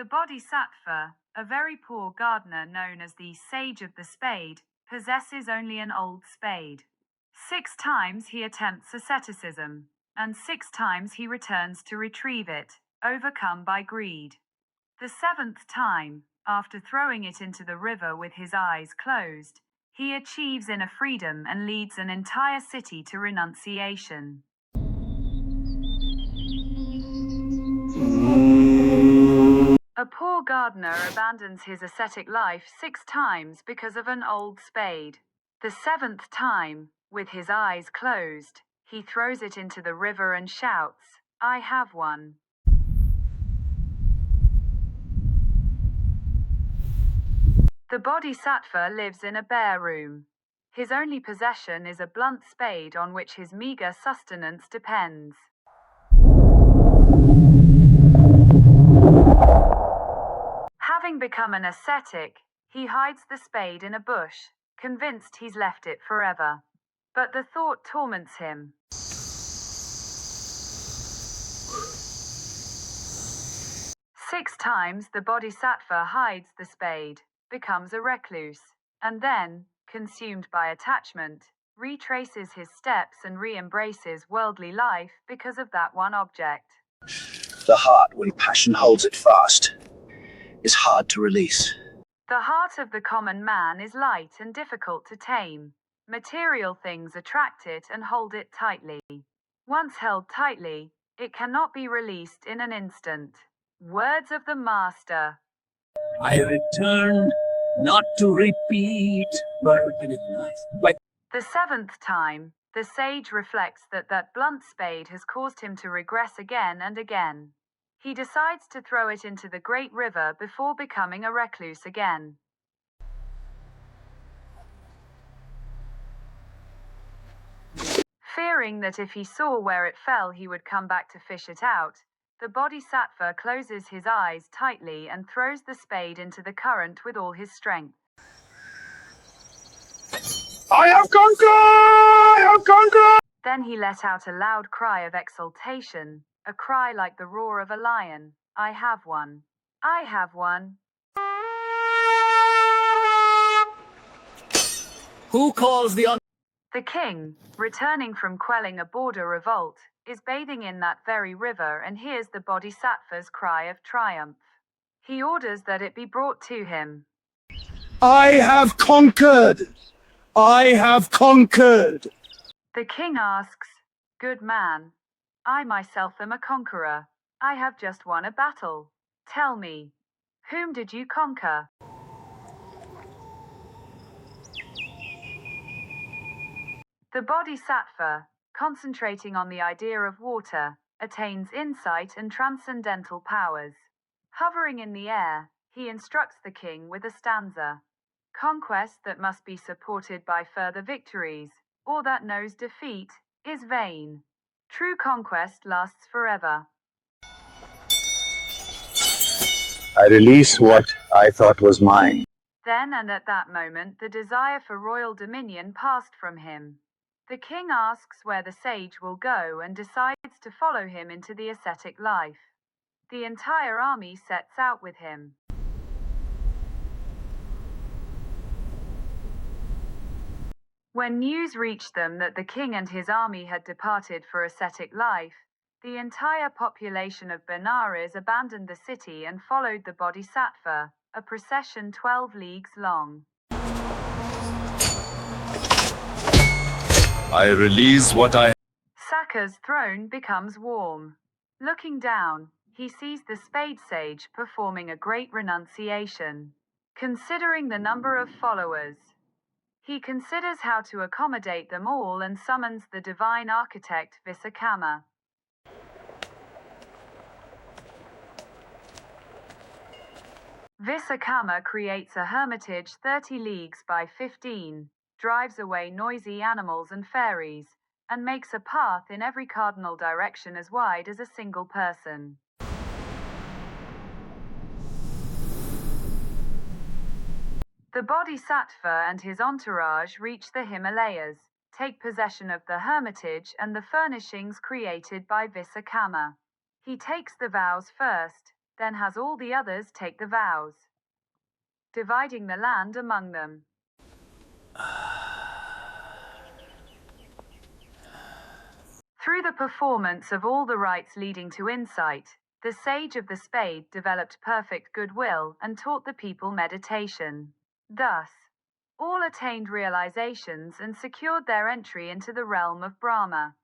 The Bodhisattva, a very poor gardener known as the Sage of the Spade, possesses only an old spade. 6 times he attempts asceticism, and 6 times he returns to retrieve it, overcome by greed. The 7th time, after throwing it into the river with his eyes closed, he achieves inner freedom and leads an entire city to renunciation. A poor gardener abandons his ascetic life 6 times because of an old spade. The 7th time, with his eyes closed, he throws it into the river and shouts, "I have one." The Bodhisattva lives in a bare room. His only possession is a blunt spade on which his meager sustenance depends. Having become an ascetic, he hides the spade in a bush, convinced he's left it forever. But the thought torments him. 6 times the Bodhisattva hides the spade, becomes a recluse, and then, consumed by attachment, retraces his steps and re-embraces worldly life because of that one object. The heart, when passion holds it fast, is hard to release. The heart of the common man is light and difficult to tame. Material things attract it and hold it tightly. Once held tightly, it cannot be released in an instant. Words of the Master. I return not to repeat, but The 7th time, the sage reflects that blunt spade has caused him to regress again and again. He decides to throw it into the great river before becoming a recluse again. Fearing that if he saw where it fell he would come back to fish it out, the Bodhisattva closes his eyes tightly and throws the spade into the current with all his strength. I have conquered! I have conquered! Then he let out a loud cry of exultation, a cry like the roar of a lion. I have won. I have won. who calls the The king, returning from quelling a border revolt, is bathing in that very river and hears the Bodhisattva's cry of triumph. He orders that it be brought to him. I have conquered! I have conquered! The king asks, "Good man, I myself am a conqueror. I have just won a battle. Tell me, whom did you conquer?" The Bodhisattva, concentrating on the idea of water, attains insight and transcendental powers. Hovering in the air, he instructs the king with a stanza. Conquest that must be supported by further victories, or that knows defeat, is vain. True conquest lasts forever. I release what I thought was mine. Then and at that moment the desire for royal dominion passed from him. The king asks where the sage will go and decides to follow him into the ascetic life. The entire army sets out with him. When news reached them that the king and his army had departed for ascetic life, the entire population of Benares abandoned the city and followed the Bodhisattva, a procession 12 leagues long. I release what I Saka's throne becomes warm. Looking down, he sees the Spade Sage performing a great renunciation. Considering the number of followers, he considers how to accommodate them all and summons the divine architect Visakama. Visakama creates a hermitage 30 leagues by 15, drives away noisy animals and fairies, and makes a path in every cardinal direction as wide as a single person. The Bodhisattva and his entourage reach the Himalayas, take possession of the hermitage and the furnishings created by Visakama. He takes the vows first, then has all the others take the vows, dividing the land among them. Through the performance of all the rites leading to insight, the Sage of the Spade developed perfect goodwill and taught the people meditation. Thus, all attained realizations and secured their entry into the realm of Brahma.